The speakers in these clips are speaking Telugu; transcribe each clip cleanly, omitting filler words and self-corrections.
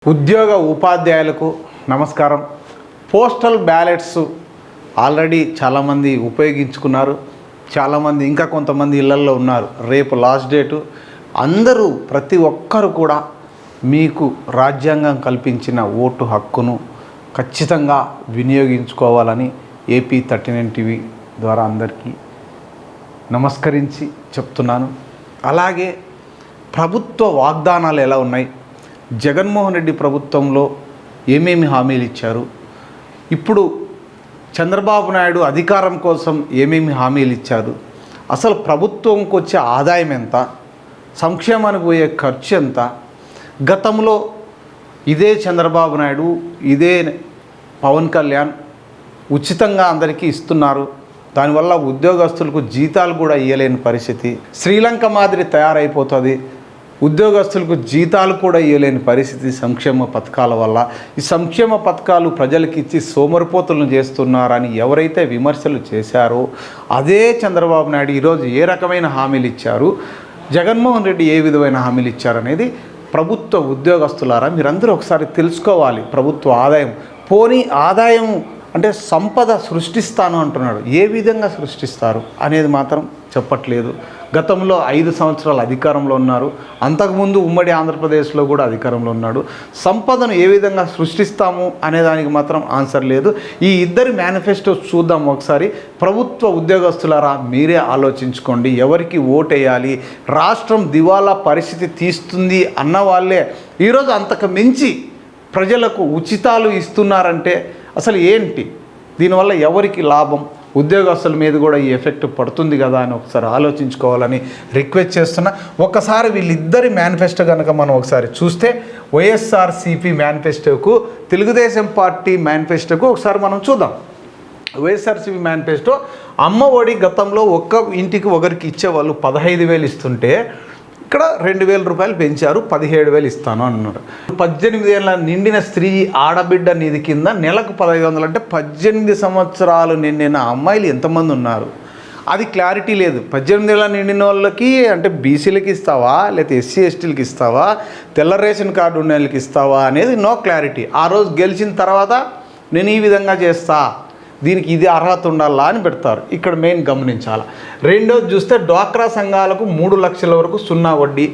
ఉద్యోగ ఉపాధ్యాయులకు నమస్కారం. పోస్టల్ బ్యాలెట్స్ ఆల్రెడీ చాలామంది ఉపయోగించుకున్నారు. చాలామంది ఇంకా కొంతమంది ఇళ్లల్లో ఉన్నారు. రేపు లాస్ట్ డేటు. అందరూ ప్రతి ఒక్కరు కూడా మీకు రాజ్యాంగం కల్పించిన ఓటు హక్కును ఖచ్చితంగా వినియోగించుకోవాలని AP39 టీవీ ద్వారా అందరికీ నమస్కరించి చెప్తున్నాను. అలాగే ప్రభుత్వ వాగ్దానాలు ఎలా ఉన్నాయి, జగన్మోహన్ రెడ్డి ప్రభుత్వంలో ఏమేమి హామీలు ఇచ్చారు, ఇప్పుడు చంద్రబాబు నాయుడు అధికారం కోసం ఏమేమి హామీలు ఇచ్చారు, అసలు ప్రభుత్వంకి వచ్చే ఆదాయం ఎంత, సంక్షేమానికి పోయే ఖర్చు ఎంత, గతంలో ఇదే చంద్రబాబు నాయుడు ఇదే పవన్ కళ్యాణ్ ఉచితంగా అందరికీ ఇస్తున్నారు, దానివల్ల ఉద్యోగస్తులకు జీతాలు కూడా ఇవ్వలేని పరిస్థితి, శ్రీలంక మాదిరి తయారైపోతుంది, ఉద్యోగస్తులకు జీతాలు కూడా ఇవ్వలేని పరిస్థితి సంక్షేమ పథకాల వల్ల. ఈ సంక్షేమ పథకాలు ప్రజలకు ఇచ్చి సోమరిపోతులను చేస్తున్నారని ఎవరైతే విమర్శలు చేశారో అదే చంద్రబాబు నాయుడు ఈరోజు ఏ రకమైన హామీలు ఇచ్చారు, జగన్మోహన్ రెడ్డి ఏ విధమైన హామీలు ఇచ్చారనేది ప్రభుత్వ ఉద్యోగస్తులారా మీరందరూ ఒకసారి తెలుసుకోవాలి. ప్రభుత్వ ఆదాయం పోనీ ఆదాయం అంటే సంపద సృష్టిస్తాను అంటున్నాడు. ఏ విధంగా సృష్టిస్తారు అనేది మాత్రం చెప్పట్లేదు. గతంలో 5 సంవత్సరాలు అధికారంలో ఉన్నారు. అంతకుముందు ఉమ్మడి ఆంధ్రప్రదేశ్లో కూడా అధికారంలో ఉన్నాడు. సంపదను ఏ విధంగా సృష్టిస్తాము అనేదానికి మాత్రం ఆన్సర్ లేదు. ఈ ఇద్దరి మేనిఫెస్టో చూద్దాం ఒకసారి. ప్రభుత్వ ఉద్యోగస్తులారా మీరే ఆలోచించుకోండి, ఎవరికి ఓటేయాలి. రాష్ట్రం దివాలా పరిస్థితి తీస్తుంది అన్న వాళ్ళే ఈరోజు అంతకు మించి ప్రజలకు ఉచితాలు ఇస్తున్నారంటే అసలు ఏంటి, దీనివల్ల ఎవరికి లాభం, ఉద్యోగస్తుల మీద కూడా ఈ ఎఫెక్ట్ పడుతుంది కదా అని ఒకసారి ఆలోచించుకోవాలని రిక్వెస్ట్ చేస్తున్నా. ఒక్కసారి వీళ్ళిద్దరి మేనిఫెస్టో కనుక మనం ఒకసారి చూస్తే వైఎస్ఆర్సీపీ మేనిఫెస్టోకు తెలుగుదేశం పార్టీ మేనిఫెస్టోకు ఒకసారి మనం చూద్దాం. వైఎస్ఆర్సీపీ మేనిఫెస్టో అమ్మ ఒడి గతంలో ఒక్క ఇంటికి ఒకరికి ఇచ్చేవాళ్ళు 15,000 ఇస్తుంటే ఇక్కడ 2,000 రూపాయలు పెంచారు, 17,000 ఇస్తాను అన్నాడు. 18 ఏళ్ళ నిండిన స్త్రీ ఆడబిడ్డ నిధి కింద నెలకు 1,500 అంటే 18 సంవత్సరాలు నిండిన అమ్మాయిలు ఎంతమంది ఉన్నారు అది క్లారిటీ లేదు. 18 ఏళ్ళ నిండిన వాళ్ళకి అంటే బీసీలకి ఇస్తావా, లేకపోతే SC STలకి ఇస్తావా, తెల్ల రేషన్ కార్డు ఉన్న వాళ్ళకి ఇస్తావా అనేది నో క్లారిటీ. ఆ రోజు గెలిచిన తర్వాత నేను ఈ విధంగా చేస్తా, దీనికి ఇది అర్హత ఉండాలా అని పెడతారు. ఇక్కడ మెయిన్ గమనించాలి. రెండోది చూస్తే డ్వాక్రా సంఘాలకు 3 లక్షల వరకు 0 వడ్డీ.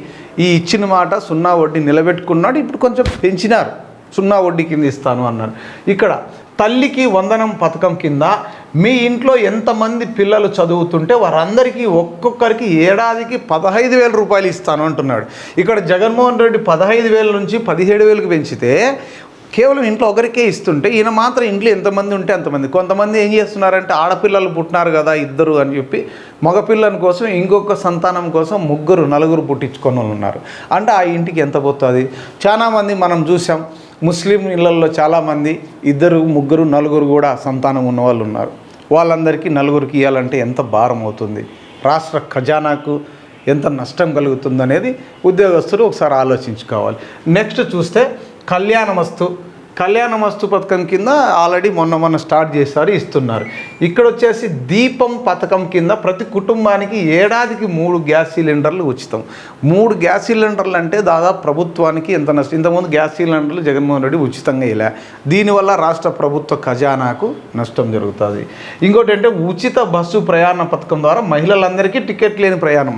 ఈ ఇచ్చిన మాట 0 వడ్డీ నిలబెట్టుకున్నాడు. ఇప్పుడు కొంచెం పెంచినారు, 0 వడ్డీ కింద ఇస్తాను అన్నారు. ఇక్కడ తల్లికి వందనం పథకం కింద మీ ఇంట్లో ఎంతమంది పిల్లలు చదువుతుంటే వారందరికీ ఒక్కొక్కరికి ఏడాదికి 15,000 రూపాయలు ఇస్తాను అంటున్నాడు. ఇక్కడ జగన్మోహన్ రెడ్డి 15,000 నుంచి 17,000కి పెంచితే కేవలం ఇంట్లో ఒకరికే ఇస్తుంటే ఈయన మాత్రం ఇంట్లో ఎంతమంది ఉంటే అంతమంది. కొంతమంది ఏం చేస్తున్నారంటే ఆడపిల్లలు పుట్టినారు కదా 2 అని చెప్పి మగపిల్లని కోసం ఇంకొక సంతానం కోసం 3, 4 పుట్టించుకొని వాళ్ళు ఉన్నారు. అంటే ఆ ఇంటికి ఎంత పోతుంది? చాలామంది మనం చూసాం, ముస్లిం ఇళ్లలో చాలామంది 2, 3, 4 కూడా సంతానం ఉన్న వాళ్ళు ఉన్నారు. వాళ్ళందరికీ 4కి ఇవ్వాలంటే ఎంత భారం అవుతుంది, రాష్ట్ర ఖజానాకు ఎంత నష్టం కలుగుతుంది అనేది ఉద్యోగస్తులు ఒకసారి ఆలోచించుకోవాలి. నెక్స్ట్ చూస్తే కళ్యాణమస్తు పథకం కింద ఆల్రెడీ మొన్న స్టార్ట్ చేశారు, ఇస్తున్నారు. ఇక్కడ వచ్చేసి దీపం పథకం కింద ప్రతి కుటుంబానికి ఏడాదికి 3 గ్యాస్ సిలిండర్లు ఉచితం. 3 గ్యాస్ సిలిండర్లు అంటే దాదాపు ప్రభుత్వానికి ఎంత నష్టం. ఇంతకుముందు గ్యాస్ సిలిండర్లు జగన్మోహన్ రెడ్డి ఉచితంగా ఇలా, దీనివల్ల రాష్ట్ర ప్రభుత్వ ఖజానాకు నష్టం జరుగుతుంది. ఇంకోటి అంటే ఉచిత బస్సు ప్రయాణ పథకం ద్వారా మహిళలందరికీ టికెట్ లేని ప్రయాణం.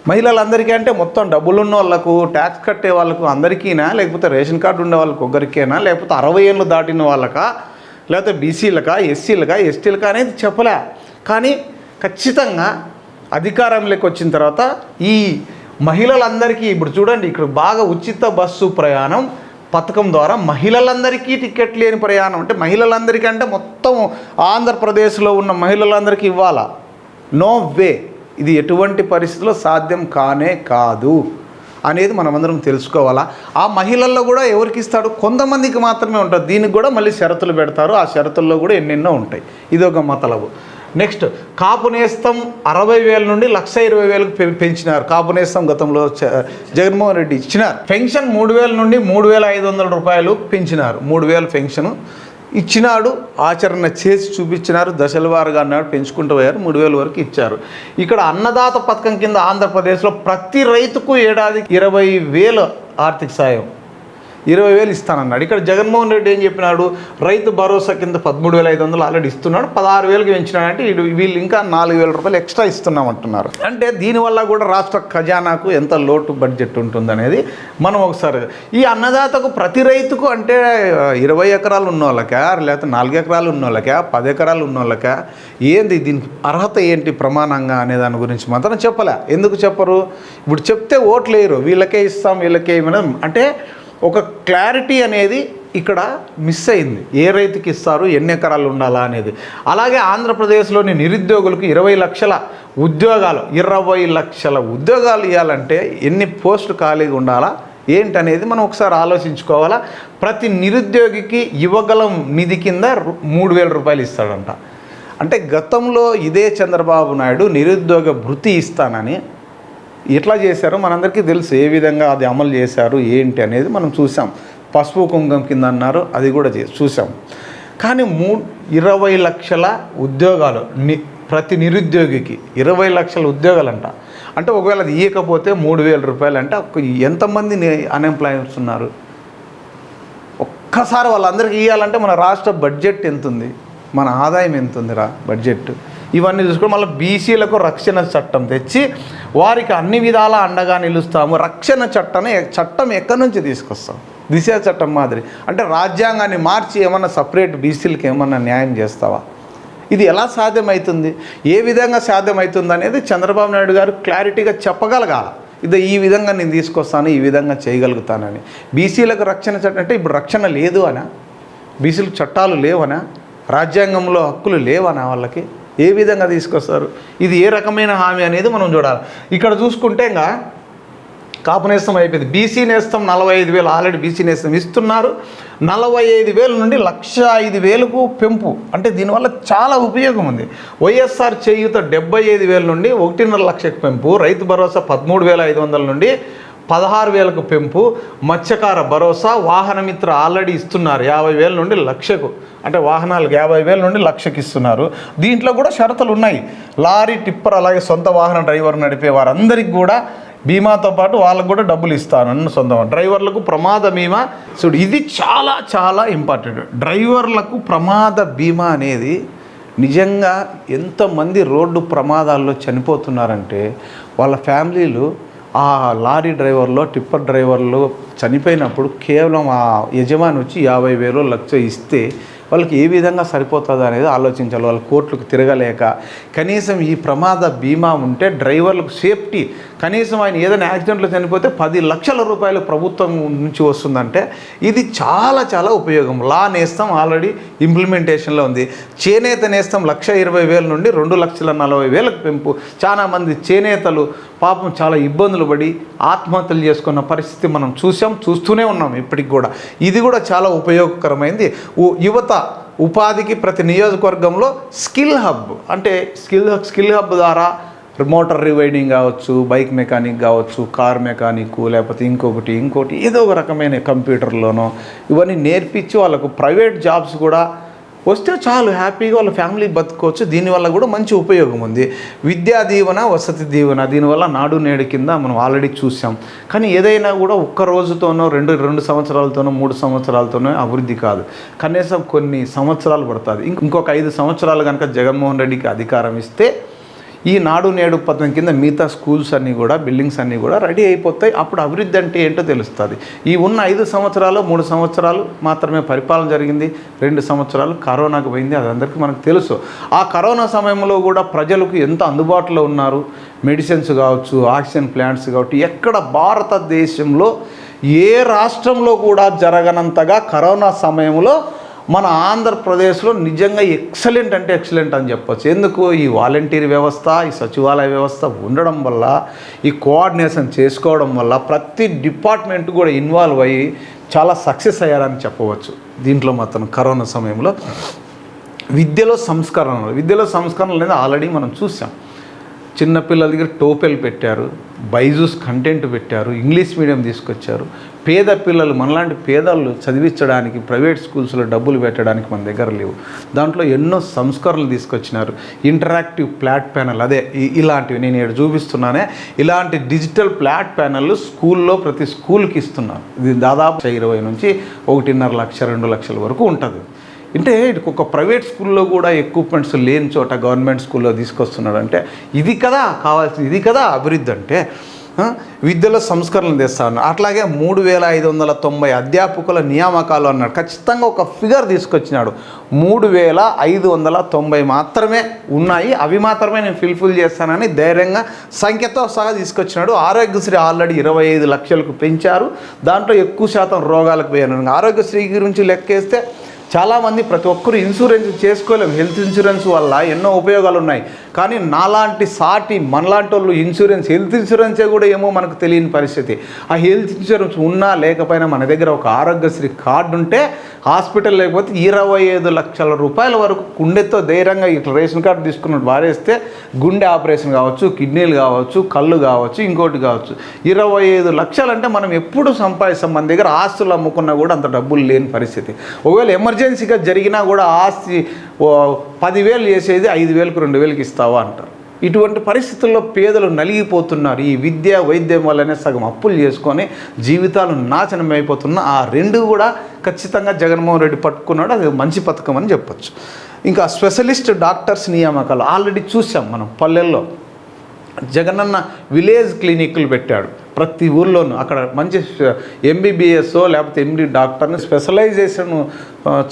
మహిళలందరికీ అంటే మొత్తం డబ్బులున్న వాళ్ళకు, ట్యాక్స్ కట్టే వాళ్ళకు అందరికీనా, లేకపోతే రేషన్ కార్డు ఉండే వాళ్ళకు ఒకరికేనా, లేకపోతే 60 ఏళ్ళు దాటిన వాళ్ళకా, లేకపోతే బీసీలకా, SCలకా, STలకా అనేది చెప్పలే. కానీ ఖచ్చితంగా అధికారంలోకి వచ్చిన తర్వాత ఈ మహిళలందరికీ ఇప్పుడు చూడండి, ఇక్కడ బాగా ఉచిత బస్సు ప్రయాణం పథకం ద్వారా మహిళలందరికీ టికెట్ లేని ప్రయాణం. అంటే మహిళలందరికీ అంటే మొత్తం ఆంధ్రప్రదేశ్లో ఉన్న మహిళలందరికీ ఇవ్వాలా? నో వే, ఇది ఎటువంటి పరిస్థితుల్లో సాధ్యం కానే కాదు అనేది మనమందరం తెలుసుకోవాలా. ఆ మహిళల్లో కూడా ఎవరికి ఇస్తాడు? కొంతమందికి మాత్రమే ఉంటుంది. దీనికి కూడా మళ్ళీ షరతులు పెడతారు. ఆ షరతుల్లో కూడా ఎన్నెన్నో ఉంటాయి. ఇది ఒక మతలబు. నెక్స్ట్ కాపు నేస్తం 60,000 నుండి 1,20,000కు పెంచినారు. కాపు నేస్తం గతంలో జగన్మోహన్ రెడ్డి ఇచ్చినారు. పెన్షన్ 3,000 నుండి 3,500 రూపాయలు పెంచినారు. 3,000 పెన్షన్ ఇచ్చినాడు, ఆచరణ చేసి చూపించినారు. దశల వారుగా అన్నాడు, పెంచుకుంటూ పోయారు, 3,000 వరకు ఇచ్చారు. ఇక్కడ అన్నదాత పథకం కింద ఆంధ్రప్రదేశ్లో ప్రతి రైతుకు ఏడాదికి 20,000 ఆర్థిక సాయం 20,000 ఇస్తానన్నాడు. ఇక్కడ జగన్మోహన్ రెడ్డి ఏం చెప్పినాడు, రైతు భరోసా కింద 13,500 ఆల్రెడీ ఇస్తున్నాడు, 16,000కి పెంచినాడంటే వీళ్ళు ఇంకా 4,000 రూపాయలు ఎక్స్ట్రా ఇస్తున్నామంటున్నారు. అంటే దీనివల్ల కూడా రాష్ట్ర ఖజానాకు ఎంత లోటు బడ్జెట్ ఉంటుందనేది మనం ఒకసారి ఈ అన్నదాతకు ప్రతి రైతుకు అంటే 20 ఎకరాలు ఉన్న వాళ్ళకా, లేకపోతే 4 ఎకరాలు ఉన్న వాళ్ళకా, 10 ఎకరాలు ఉన్న వాళ్ళకా, ఏంది దీనికి అర్హత ఏంటి ప్రమాణంగా అనే దాని గురించి మాత్రం చెప్పలే. ఎందుకు చెప్పరు? ఇప్పుడు చెప్తే ఓట్లు వేయరు, వీళ్ళకే ఇస్తాం వీళ్ళకే అంటే ఒక క్లారిటీ అనేది ఇక్కడ మిస్ అయింది. ఏ రైతుకి ఇస్తారు, ఎన్ని ఎకరాలు ఉండాలా అనేది. అలాగే ఆంధ్రప్రదేశ్లోని నిరుద్యోగులకు 20 లక్షల ఉద్యోగాలు 20 లక్షల ఉద్యోగాలు ఇవ్వాలంటే ఎన్ని పోస్టులు ఖాళీగా ఉండాలా ఏంటనేది మనం ఒకసారి ఆలోచించుకోవాలా. ప్రతి నిరుద్యోగికి యువగలం నిధి కింద 3,000 రూపాయలు ఇస్తాడంట. అంటే గతంలో ఇదే చంద్రబాబు నాయుడు నిరుద్యోగ భృతి ఇస్తానని ఎట్లా చేశారో మనందరికీ తెలుసు. ఏ విధంగా అది అమలు చేశారు ఏంటి అనేది మనం చూసాం. పసుపు కుంకుమ కింద అన్నారు, అది కూడా చూసాం. కానీ 20 లక్షల ఉద్యోగాలు ప్రతి నిరుద్యోగికి 20 లక్షల ఉద్యోగాలంట. అంటే ఒకవేళ అది ఇవ్వకపోతే 3,000 రూపాయలు అంటే ఎంతమంది అన్ఎంప్లాయ్మెంట్స్ ఉన్నారు? ఒక్కసారి వాళ్ళందరికీ ఇవ్వాలంటే మన రాష్ట్ర బడ్జెట్ ఎంత ఉంది, మన ఆదాయం ఎంత ఉందిరా బడ్జెట్, ఇవన్నీ చూసుకొని మళ్ళీ బీసీలకు రక్షణ చట్టం తెచ్చి వారికి అన్ని విధాలా అండగా నిలుస్తాము. రక్షణ చట్టం ఎక్కడి నుంచి తీసుకొస్తాం? దిశ చట్టం మాదిరి. అంటే రాజ్యాంగాన్ని మార్చి ఏమన్నా సపరేట్ బీసీలకు ఏమన్నా న్యాయం చేస్తావా? ఇది ఎలా సాధ్యమవుతుంది, ఏ విధంగా సాధ్యమవుతుంది అనేది చంద్రబాబు నాయుడు గారు క్లారిటీగా చెప్పగలగాలి. ఇది ఈ విధంగా నేను తీసుకొస్తాను, ఈ విధంగా చేయగలుగుతానని. బీసీలకు రక్షణ చట్టం అంటే ఇప్పుడు రక్షణ లేదు అనా? బీసీలకు చట్టాలు లేవనా? రాజ్యాంగంలో హక్కులు లేవనా వాళ్ళకి? ఏ విధంగా తీసుకొస్తారు? ఇది ఏ రకమైన హామీ అనేది మనం చూడాలి. ఇక్కడ చూసుకుంటే ఇంకా కాపు నేస్తం అయిపోయింది. బీసీ నేస్తం 45,000 ఆల్రెడీ బీసీ నేస్తం ఇస్తున్నారు. 45,000 నుండి 1,05,000కు పెంపు. అంటే దీనివల్ల చాలా ఉపయోగం ఉంది. వైఎస్ఆర్ చేయూత 75,000 నుండి 1.5 లక్షకు పెంపు. రైతు భరోసా 13,500 నుండి 16,000కు పెంపు. మత్స్యకార భరోసా, వాహనమిత్ర ఆల్రెడీ ఇస్తున్నారు 50,000 నుండి 1,00,000కు. అంటే వాహనాలకు 50,000 నుండి 1,00,000కి ఇస్తున్నారు. దీంట్లో కూడా షరతులు ఉన్నాయి. లారీ, టిప్పర్ అలాగే సొంత వాహన డ్రైవర్ నడిపే వారందరికీ కూడా బీమాతో పాటు వాళ్ళకు కూడా డబ్బులు ఇస్తాను. సొంత డ్రైవర్లకు ప్రమాద బీమా. చూడు, ఇది చాలా చాలా ఇంపార్టెంట్. డ్రైవర్లకు ప్రమాద బీమా అనేది నిజంగా ఎంతమంది రోడ్డు ప్రమాదాల్లో చనిపోతున్నారంటే వాళ్ళ ఫ్యామిలీలు ఆ లారీ డ్రైవర్లో, టిప్పర్ డ్రైవర్లు చనిపోయినప్పుడు కేవలం ఆ యజమాని వచ్చి 50,000 1,00,000 ఇస్తే వాళ్ళకి ఏ విధంగా సరిపోతుందో అనేది ఆలోచించాలి. వాళ్ళు కోర్టులకు తిరగలేక కనీసం ఈ ప్రమాద బీమా ఉంటే డ్రైవర్లకు సేఫ్టీ. కనీసం ఆయన ఏదైనా యాక్సిడెంట్లో చనిపోతే 10 లక్షల రూపాయలు ప్రభుత్వం నుంచి వస్తుందంటే ఇది చాలా చాలా ఉపయోగం. లా నేస్తం ఆల్రెడీ ఇంప్లిమెంటేషన్లో ఉంది. చేనేత నేస్తం 1,20,000 నుండి 2,40,000కు పెంపు. చాలామంది చేనేతలు పాపం చాలా ఇబ్బందులు పడి ఆత్మహత్యలు చేసుకున్న పరిస్థితి మనం చూస్తూనే ఉన్నాం ఇప్పటికి కూడా. ఇది కూడా చాలా ఉపయోగకరమైంది. యువత ఉపాధికి ప్రతి నియోజకవర్గంలో స్కిల్ హబ్, అంటే స్కిల్ హబ్ ద్వారా మోటార్ రివైడింగ్ కావచ్చు, బైక్ మెకానిక్ కావచ్చు, కార్ మెకానిక్, లేకపోతే ఇంకోటి ఏదో ఒక రకమైన కంప్యూటర్లోనో ఇవన్నీ నేర్పించి వాళ్ళకు ప్రైవేట్ జాబ్స్ కూడా వస్తే చాలు, హ్యాపీగా వాళ్ళ ఫ్యామిలీ బతుకోవచ్చు. దీనివల్ల కూడా మంచి ఉపయోగం ఉంది. విద్యా దీవెన, వసతి దీవెన, దీనివల్ల నాడు నేడు కింద మనం ఆల్రెడీ చూసాం. కానీ ఏదైనా కూడా ఒక్క రోజుతోనో 2 సంవత్సరాలతోనో 3 సంవత్సరాలతోనో అభివృద్ధి కాదు. కనీసం కొన్ని సంవత్సరాలు పడుతుంది. ఇంకొక 5 సంవత్సరాలు కనుక జగన్మోహన్ రెడ్డికి అధికారం ఇస్తే ఈ నాడు నేడు పథకం కింద మిగతా స్కూల్స్ అన్నీ కూడా, బిల్డింగ్స్ అన్నీ కూడా రెడీ అయిపోతాయి. అప్పుడు అభివృద్ధి అంటే ఏంటో తెలుస్తుంది. ఈ ఉన్న 5 సంవత్సరాలు 3 సంవత్సరాలు మాత్రమే పరిపాలన జరిగింది. 2 సంవత్సరాలు కరోనాకు పోయింది. అది అందరికీ మనకు తెలుసు. ఆ కరోనా సమయంలో కూడా ప్రజలకు ఎంత అందుబాటులో ఉన్నారు. మెడిసిన్స్ కావచ్చు, ఆక్సిజన్ ప్లాంట్స్ కావచ్చు, ఎక్కడ భారతదేశంలో ఏ రాష్ట్రంలో కూడా జరగనంతగా కరోనా సమయంలో మన ఆంధ్రప్రదేశ్లో నిజంగా ఎక్సలెంట్ అంటే ఎక్సలెంట్ అని చెప్పచ్చు. ఎందుకు? ఈ వాలంటీర్ వ్యవస్థ, ఈ సచివాలయ వ్యవస్థ ఉండడం వల్ల, ఈ కోఆర్డినేషన్ చేసుకోవడం వల్ల ప్రతి డిపార్ట్మెంట్ కూడా ఇన్వాల్వ్ అయ్యి చాలా సక్సెస్ అయ్యారని చెప్పవచ్చు. దీంట్లో మాత్రం కరోనా సమయంలో విద్యలో సంస్కరణలు అనేది ఆల్రెడీ మనం చూసాం. చిన్నపిల్లల దగ్గర టోపెల్ పెట్టారు, బైజూస్ కంటెంట్ పెట్టారు, ఇంగ్లీష్ మీడియం తీసుకొచ్చారు. పేద పిల్లలు మనలాంటి పేదలు చదివించడానికి ప్రైవేట్ స్కూల్స్లో డబ్బులు పెట్టడానికి మన దగ్గర లేవు. దాంట్లో ఎన్నో సంస్కరణలు తీసుకొచ్చినారు. ఇంటరాక్టివ్ ఫ్లాట్ ప్యానల్, అదే ఇలాంటివి నేను ఇక్కడ చూపిస్తున్నానే, ఇలాంటి డిజిటల్ ఫ్లాట్ ప్యానల్ స్కూల్లో ప్రతి స్కూల్కి ఇస్తున్నారు. ఇది దాదాపు 20 నుంచి 1.5 లక్ష 2 లక్షల వరకు ఉంటుంది. అంటే ఒక ప్రైవేట్ స్కూల్లో కూడా ఎక్విప్మెంట్స్ లేని చోట గవర్నమెంట్ స్కూల్లో తీసుకొస్తున్నాడు. అంటే ఇది కదా కావాల్సింది, ఇది కదా అభివృద్ధి అంటే. విద్యలో సంస్కరణలు తెస్తాను. అట్లాగే 3590 అధ్యాపకుల నియామకాలు అన్నాడు. ఖచ్చితంగా ఒక ఫిగర్ తీసుకొచ్చినాడు. 3590 మాత్రమే ఉన్నాయి, అవి మాత్రమే నేను ఫిల్ చేస్తానని ధైర్యంగా సంఖ్యతో సహా తీసుకొచ్చినాడు. ఆరోగ్యశ్రీ ఆల్రెడీ 25 లక్షలకు పెంచారు. దాంట్లో ఎక్కువ శాతం రోగాలకు పోయాను. ఆరోగ్యశ్రీ గురించి లెక్కేస్తే చాలామంది ప్రతి ఒక్కరు ఇన్సూరెన్స్ చేసుకోలేము. హెల్త్ ఇన్సూరెన్స్ వల్ల ఎన్నో ఉపయోగాలు ఉన్నాయి. కానీ నాలాంటి సాటి మనలాంటి వాళ్ళు హెల్త్ ఇన్సూరెన్సే కూడా ఏమో మనకు తెలియని పరిస్థితి. ఆ హెల్త్ ఇన్సూరెన్స్ ఉన్నా లేకపోయినా మన దగ్గర ఒక ఆరోగ్యశ్రీ కార్డు ఉంటే హాస్పిటల్ లేకపోతే 25 లక్షల రూపాయల వరకు గుండెతో ధైర్యంగా ఇట్లా రేషన్ కార్డు తీసుకున్నట్టు వారేస్తే గుండె ఆపరేషన్ కావచ్చు, కిడ్నీలు కావచ్చు, కళ్ళు కావచ్చు, ఇంకోటి కావచ్చు. 25 లక్షలు అంటే మనం ఎప్పుడు సంపాదిస్తాం. మన దగ్గర ఆస్తులు అమ్ముకున్నా కూడా అంత డబ్బులు లేని పరిస్థితి. ఒకవేళ ఎమర్జెన్సీగా జరిగినా కూడా ఆస్తి 10,000 చేసేది 5,000కు 2,000కి ఇస్తావా అంటారు. ఇటువంటి పరిస్థితుల్లో పేదలు నలిగిపోతున్నారు. ఈ విద్య వైద్యం వల్లనే సగం అప్పులు చేసుకొని జీవితాలు నాశనం అయిపోతున్న ఆ రెండు కూడా ఖచ్చితంగా జగన్మోహన్ రెడ్డి పట్టుకున్నాడు. అది మంచి పథకం అని చెప్పచ్చు. ఇంకా స్పెషలిస్ట్ డాక్టర్స్ నియామకాలు ఆల్రెడీ చూసాం మనం. పల్లెల్లో జగనన్న విలేజ్ క్లినిక్లు పెట్టాడు ప్రతి ఊర్లోనూ. అక్కడ మంచి ఎంబీబీఎస్ లేకపోతే ఎండి డాక్టర్ని స్పెషలైజేషన్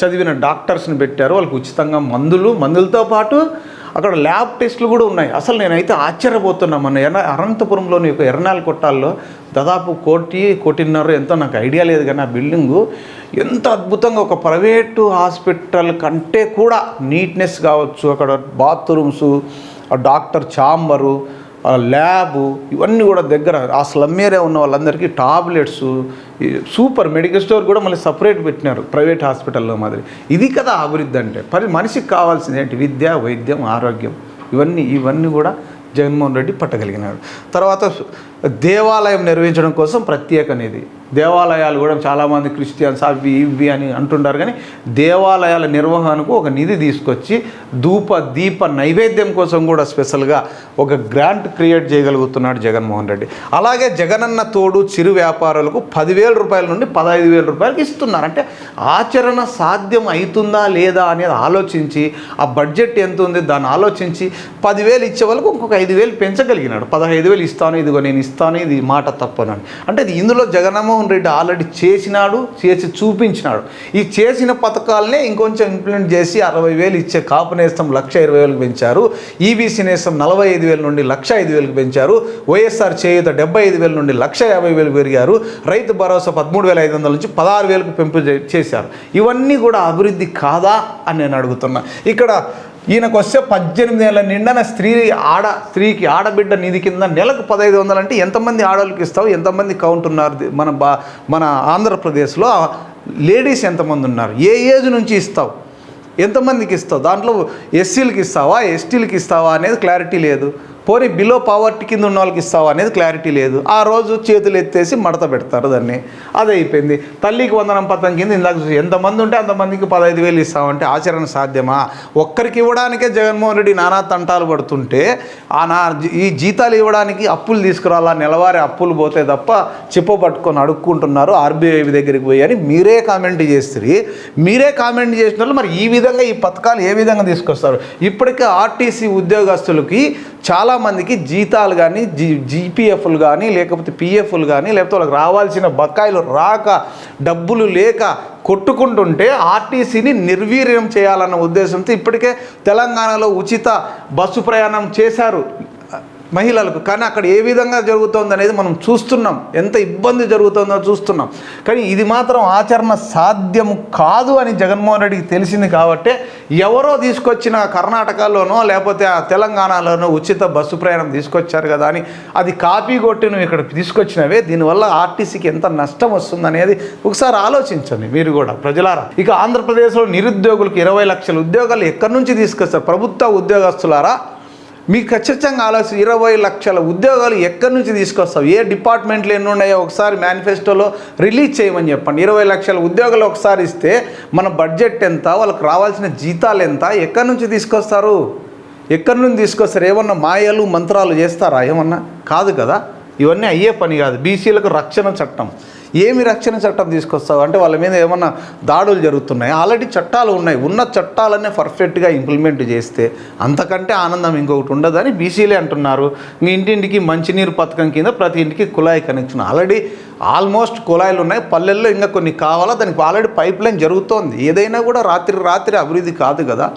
చదివిన డాక్టర్స్ని పెట్టారు. వాళ్ళకి ఉచితంగా మందులతో పాటు అక్కడ ల్యాబ్ టెస్టులు కూడా ఉన్నాయి. అసలు నేనైతే ఆశ్చర్యపోతున్నా. మన అనంతపురంలోని ఒక ఎర్నాల్ కొట్టాల్లో దాదాపు 1.5 ఎంతో నాకు ఐడియా లేదు, కానీ ఆ బిల్డింగు ఎంత అద్భుతంగా ఒక ప్రైవేటు హాస్పిటల్ కంటే కూడా నీట్నెస్ కావచ్చు, అక్కడ బాత్రూమ్స్, డాక్టర్ ఛాంబరు, ల్యాబు ఇవన్నీ కూడా దగ్గర. ఆ స్లమ్ ఏరియా ఉన్న వాళ్ళందరికీ టాబ్లెట్స్, సూపర్ మెడికల్ స్టోర్ కూడా మళ్ళీ సపరేట్ పెట్టినారు ప్రైవేట్ హాస్పిటల్లో మాదిరి. ఇది కదా అభివృద్ధి అంటే. మనిషికి కావాల్సింది ఏంటి? విద్య, వైద్యం, ఆరోగ్యం. ఇవన్నీ కూడా జగన్మోహన్ రెడ్డి పట్టగలిగినాడు. తర్వాత దేవాలయం నిర్వహించడం కోసం ప్రత్యేక నిధి. దేవాలయాలు కూడా చాలామంది క్రిస్టియన్స్ అవి ఇవి అని అంటుంటారు, కానీ దేవాలయాల నిర్వహణకు ఒక నిధి తీసుకొచ్చి దీప నైవేద్యం కోసం కూడా స్పెషల్గా ఒక గ్రాంట్ క్రియేట్ చేయగలుగుతున్నాడు జగన్మోహన్ రెడ్డి. అలాగే జగనన్న తోడు చిరు వ్యాపారులకు 10,000 రూపాయల నుండి 15,000 రూపాయలకి ఇస్తున్నారు. అంటే ఆచరణ సాధ్యం అవుతుందా లేదా అనేది ఆలోచించి, ఆ బడ్జెట్ ఎంత ఉంది దాన్ని ఆలోచించి 10,000 ఇచ్చే వాళ్ళకు ఇంకొక 5,000 పెంచగలిగినాడు. 15,000 ఇస్తాను, ఇదిగో నేను ఇస్తాను, ఇది మాట తప్పనని. అంటే ఇందులో జగన్మోహన్ రెడ్డి ఆల్రెడీ చేసి చూపించినాడు. ఈ చేసిన పథకాలనే ఇంకొంచెం ఇంప్లిమెంట్ చేసి 60,000 ఇచ్చే కాపు నేస్తం 1,20,000కి పెంచారు. ఈబీసీ నేస్తం 45,000 నుండి 105,000కి పెంచారు. వైఎస్ఆర్ చేయూత 75,000 నుండి 150,000 పెరిగారు. రైతు భరోసా 13,500 నుంచి 16,000కు పెంపు చేశారు. ఇవన్నీ కూడా అభివృద్ధి కాదా అని నేను అడుగుతున్నా. ఇక్కడ ఈయనకు వస్తే 18 ఏళ్ళ నిండిన స్త్రీకి ఆడబిడ్డ నిధి కింద నెలకు 1,500 అంటే ఎంతమంది ఆడవాళ్ళకి ఇస్తావు? ఎంతమంది కౌంట్ ఉన్నారు మన ఆంధ్రప్రదేశ్లో? లేడీస్ ఎంతమంది ఉన్నారు? ఏ ఏజ్ నుంచి ఇస్తావు? ఎంతమందికి ఇస్తావు? దాంట్లో ఎస్సీలకి ఇస్తావా, ఎస్టీలకి ఇస్తావా అనేది క్లారిటీ లేదు. పోనీ బిలో పావర్టీ కింద ఉన్న వాళ్ళకి ఇస్తావా అనేది క్లారిటీ లేదు. ఆ రోజు చేతులు ఎత్తేసి మడత పెడతారు దాన్ని. అదే అయిపోయింది. తల్లికి వందనం పథకం కింద ఇందాక ఎంతమంది ఉంటే అంతమందికి 15,000 ఇస్తామంటే ఆచరణ సాధ్యమా? ఒక్కరికి ఇవ్వడానికే జగన్మోహన్ రెడ్డి నానా తంటాలు పడుతుంటే ఈ జీతాలు ఇవ్వడానికి అప్పులు తీసుకురాలా, నెలవారీ అప్పులు పోతే తప్ప చెప్ప పట్టుకొని అడుక్కుంటున్నారు ఆర్బీఐ దగ్గరికి పోయి అని మీరే కామెంట్ చేస్తారు. మీరే కామెంట్ చేసిన వాళ్ళు మరి ఈ విధంగా ఈ పథకాలు ఏ విధంగా తీసుకొస్తారు? ఇప్పటికే ఆర్టీసీ ఉద్యోగస్తులకి చాలామందికి జీతాలు కానీ జీపీఎఫ్లు కానీ లేకపోతే పిఎఫ్లు కానీ లేకపోతే వాళ్ళకి రావాల్సిన బకాయిలు రాక డబ్బులు లేక కొట్టుకుంటుంటే ఆర్టీసీని నిర్వీర్యం చేయాలన్న ఉద్దేశంతో ఇప్పటికే తెలంగాణలో ఉచిత బస్సు ప్రయాణం చేశారు మహిళలకు. కానీ అక్కడ ఏ విధంగా జరుగుతుంది అనేది మనం చూస్తున్నాం, ఎంత ఇబ్బంది జరుగుతుందో చూస్తున్నాం. కానీ ఇది మాత్రం ఆచరణ సాధ్యం కాదు అని జగన్మోహన్ రెడ్డికి తెలిసింది కాబట్టి ఎవరో తీసుకొచ్చిన కర్ణాటకలోనో లేకపోతే తెలంగాణలోనో ఉచిత బస్సు ప్రయాణం తీసుకొచ్చారు కదా అని అది కాపీ కొట్టి నువ్వు ఇక్కడ తీసుకొచ్చినవే. దీనివల్ల ఆర్టీసీకి ఎంత నష్టం వస్తుందనేది ఒకసారి ఆలోచించండి మీరు కూడా ప్రజలారా. ఇక ఆంధ్రప్రదేశ్లో నిరుద్యోగులకు 20 లక్షల ఉద్యోగాలు ఎక్కడి నుంచి తీసుకొస్తారు? ప్రభుత్వ ఉద్యోగస్తులారా, మీకు ఖచ్చితంగా ఆలోచన 20 లక్షల ఉద్యోగాలు ఎక్కడి నుంచి తీసుకొస్తావు, ఏ డిపార్ట్మెంట్లు ఎన్ని ఉన్నాయో ఒకసారి మేనిఫెస్టోలో రిలీజ్ చేయమని చెప్పండి. 20 లక్షల ఉద్యోగాలు ఒకసారి ఇస్తే మన బడ్జెట్ ఎంత, వాళ్ళకి రావాల్సిన జీతాలు ఎంత, ఎక్కడి నుంచి తీసుకొస్తారు? ఎక్కడి నుంచి తీసుకొస్తారు? ఏమన్నా మాయలు మంత్రాలు చేస్తారా? ఏమన్నా కాదు కదా. ఇవన్నీ అయ్యే పని కాదు. బీసీలకు రక్షణ చట్టం, ఏమి రక్షణ చట్టం తీసుకొస్తావు అంటే వాళ్ళ మీద ఏమన్నా దాడులు జరుగుతున్నాయి? ఆల్రెడీ చట్టాలు ఉన్నాయి. ఉన్న చట్టాలన్నీ పర్ఫెక్ట్గా ఇంప్లిమెంట్ చేస్తే అంతకంటే ఆనందం ఇంకొకటి ఉండదని బీసీలే అంటున్నారు. మీ ఇంటింటికి మంచినీరు పథకం కింద ప్రతి ఇంటికి కుళాయి కనెక్షన్ ఆల్రెడీ ఆల్మోస్ట్ కుళాయిలు ఉన్నాయి. పల్లెల్లో ఇంకా కొన్ని కావాలా, దానికి ఆల్రెడీ పైప్ లైన్ జరుగుతోంది. ఏదైనా కూడా రాత్రి అభివృద్ధి కాదు కదా,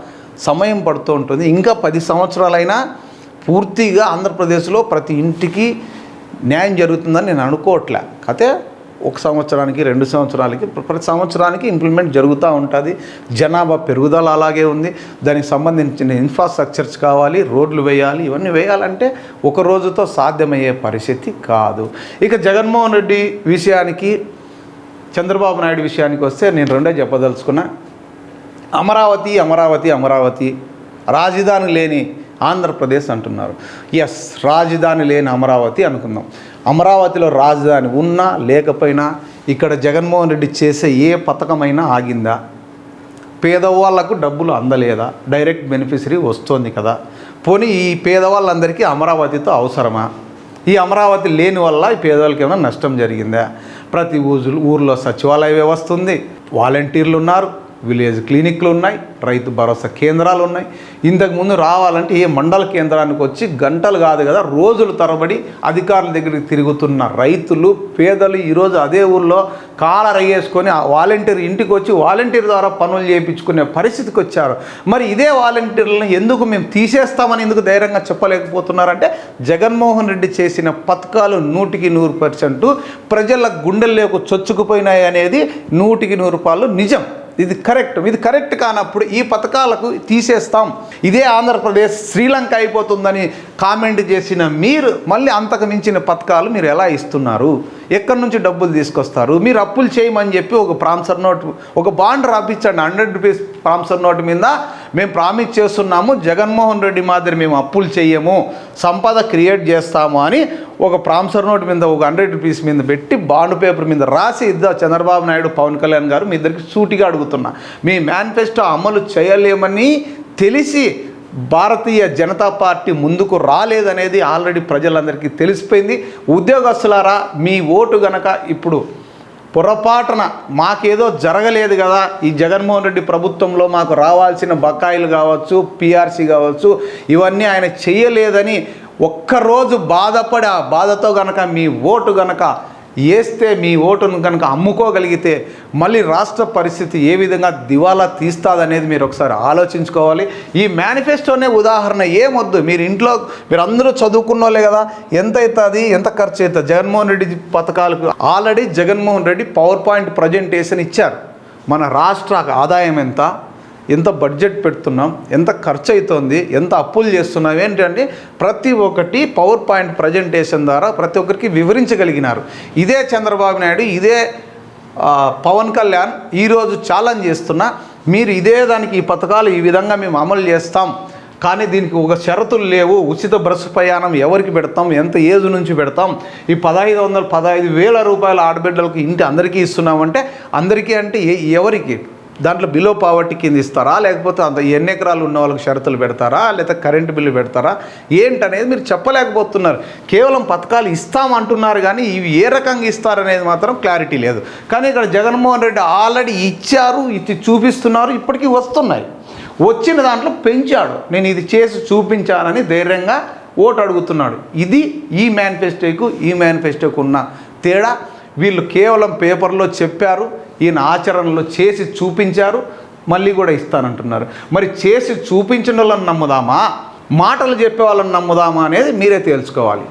సమయం పడుతూ ఉంటుంది. ఇంకా 10 సంవత్సరాలైనా పూర్తిగా ఆంధ్రప్రదేశ్లో ప్రతి ఇంటికి న్యాయం జరుగుతుందని నేను అనుకోవట్లే. అయితే 1 సంవత్సరానికి 2 సంవత్సరాలకి ప్రతి సంవత్సరానికి ఇంప్లిమెంట్ జరుగుతూ ఉంటుంది. జనాభా పెరుగుదల అలాగే ఉంది. దానికి సంబంధించిన ఇన్ఫ్రాస్ట్రక్చర్స్ కావాలి, రోడ్లు వేయాలి. ఇవన్నీ వేయాలంటే ఒక రోజుతో సాధ్యమయ్యే పరిస్థితి కాదు. ఇక జగన్మోహన్ రెడ్డి విషయానికి, చంద్రబాబు నాయుడు విషయానికి వస్తే నేను రెండే చెప్పదలుచుకున్నా. అమరావతి రాజధాని లేని ఆంధ్రప్రదేశ్ అంటున్నారు. ఎస్, రాజధాని లేని అమరావతి అనుకుందాం. అమరావతిలో రాజధాని ఉన్నా లేకపోయినా ఇక్కడ జగన్మోహన్ రెడ్డి చేసే ఏ పథకమైనా ఆగిందా? పేదవాళ్లకు డబ్బులు అందలేదా? డైరెక్ట్ బెనిఫిషరీ వస్తుంది కదా. పోనీ ఈ పేదవాళ్ళందరికీ అమరావతితో అవసరమా? ఈ అమరావతి లేని వల్ల ఈ పేదవాళ్ళకి ఏమైనా నష్టం జరిగిందా? ప్రతి ఊర్లో సచివాలయ వ్యవస్థ ఉంది, వాలంటీర్లు ఉన్నారు, విలేజ్ క్లినిక్లు ఉన్నాయి, రైతు భరోసా కేంద్రాలు ఉన్నాయి. ఇంతకుముందు రావాలంటే ఏ మండల కేంద్రానికి వచ్చి గంటలు కాదు కదా రోజులు తరబడి అధికారుల దగ్గరికి తిరుగుతున్న రైతులు, పేదలు ఈరోజు అదే ఊళ్ళో కాలర్ అయ్యేసుకొని వాలంటీర్ ఇంటికి వచ్చి వాలంటీర్ ద్వారా పనులు చేయించుకునే పరిస్థితికి వచ్చారు. మరి ఇదే వాలంటీర్లను ఎందుకు మేము తీసేస్తామని ఎందుకు ధైర్యంగా చెప్పలేకపోతున్నారంటే జగన్మోహన్ రెడ్డి చేసిన పథకాలు 100% ప్రజల గుండెల్లోకి చొచ్చుకుపోయినాయి అనేది 100% నిజం. ఇది కరెక్ట్ కానప్పుడు ఈ పథకాలకు తీసేస్తాం, ఇదే ఆంధ్రప్రదేశ్ శ్రీలంక అయిపోతుందని కామెంట్ చేసిన మీరు మళ్ళీ అంతకు మించిన పథకాలు మీరు ఎలా ఇస్తున్నారు? ఎక్కడి నుంచి డబ్బులు తీసుకొస్తారు? మీరు అప్పులు చేయమని చెప్పి ఒక ప్రామిసర్ నోట్, ఒక బాండ్ రాపించండి. 100 రూపీస్ ప్రామిసర్ నోట్ మీద మేము ప్రామిస్ చేస్తున్నాము, జగన్మోహన్ రెడ్డి మాదిరి మేము అప్పులు చేయము, సంపద క్రియేట్ చేస్తాము అని ఒక ప్రామిసర్ నోట్ మీద ఒక 100 రూపీస్ మీద పెట్టి బాండ్ పేపర్ మీద రాసి ఇద్దాం. చంద్రబాబు నాయుడు, పవన్ కళ్యాణ్ గారు మీ ఇద్దరికి సూటిగా అడుగుతున్నా, మీ మేనిఫెస్టో అమలు చేయలేమని తెలిసి భారతీయ జనతా పార్టీ ముందుకు రాలేదనేది ఆల్రెడీ ప్రజలందరికీ తెలిసిపోయింది. ఉద్యోగస్తులారా, మీ ఓటు గనక ఇప్పుడు పొరపాటున మాకేదో జరగలేదు కదా, ఈ జగన్మోహన్ రెడ్డి ప్రభుత్వంలో మాకు రావాల్సిన బకాయిలు కావచ్చు, పిఆర్సీ కావచ్చు, ఇవన్నీ ఆయన చెయ్యలేదని ఒక్కరోజు బాధపడి ఆ బాధతో గనక మీ ఓటు గనక వేస్తే, మీ ఓటును కనుక అమ్ముకోగలిగితే మళ్ళీ రాష్ట్ర పరిస్థితి ఏ విధంగా దివాలా తీస్తుందనేది మీరు ఒకసారి ఆలోచించుకోవాలి. ఈ మేనిఫెస్టోనే ఉదాహరణ. ఏమొద్దు, మీరు అందరూ చదువుకున్న వాళ్ళే కదా, ఎంత అవుతుంది, ఎంత ఖర్చు అవుతుంది? జగన్మోహన్ రెడ్డి పథకాలకు already Jaganmohan Reddy power point presentation ఇచ్చారు. మన రాష్ట్ర ఆదాయం ఎంత బడ్జెట్ పెడుతున్నాం, ఎంత ఖర్చు అవుతుంది, ఎంత అప్పులు చేస్తున్నాం ఏంటంటే ప్రతి ఒక్కటి పవర్ పాయింట్ ప్రజెంటేషన్ ద్వారా ప్రతి ఒక్కరికి వివరించగలిగినారు. ఇదే చంద్రబాబు నాయుడు, ఇదే పవన్ కళ్యాణ్ ఈరోజు ఛాలెంజ్ చేస్తున్నా, మీరు ఇదే దానికి ఈ పథకాలు ఈ విధంగా మేము అమలు చేస్తాం, కానీ దీనికి ఒక షరతులు లేవు. ఉచిత బస్సు ప్రయాణం ఎవరికి పెడతాం, ఎంత ఏజ్ నుంచి పెడతాం, ఈ 15,000 రూపాయల ఆడబిడ్డలకు ఇంటి అందరికీ ఇస్తున్నామంటే అందరికీ అంటే ఎవరికి? దాంట్లో బిలో పావర్టీ కింద ఇస్తారా, లేకపోతే అంత ఎన్ని ఎకరాలు ఉన్న వాళ్ళకి షరతులు పెడతారా, లేకపోతే కరెంటు బిల్లు పెడతారా, ఏంటనేది మీరు చెప్పలేకపోతున్నారు. కేవలం పథకాలు ఇస్తామంటున్నారు కానీ ఇవి ఏ రకంగా ఇస్తారనేది మాత్రం క్లారిటీ లేదు. కానీ ఇక్కడ జగన్మోహన్ రెడ్డి ఆల్రెడీ ఇచ్చారు, ఇది చూపిస్తున్నారు, ఇప్పటికీ వస్తున్నాయి. వచ్చిన దాంట్లో పెంచాడు, నేను ఇది చేసి చూపించానని ధైర్యంగా ఓటు అడుగుతున్నాడు. ఇది ఈ మేనిఫెస్టోకు ఉన్న తేడా. వీళ్ళు కేవలం పేపర్లో చెప్పారు, ఈయన ఆచరణలో చేసి చూపించారు, మళ్ళీ కూడా ఇస్తానంటున్నారు. మరి చేసి చూపించిన వాళ్ళని నమ్ముదామా, మాటలు చెప్పే వాళ్ళని నమ్ముదామా అనేది మీరే తేల్చుకోవాలి.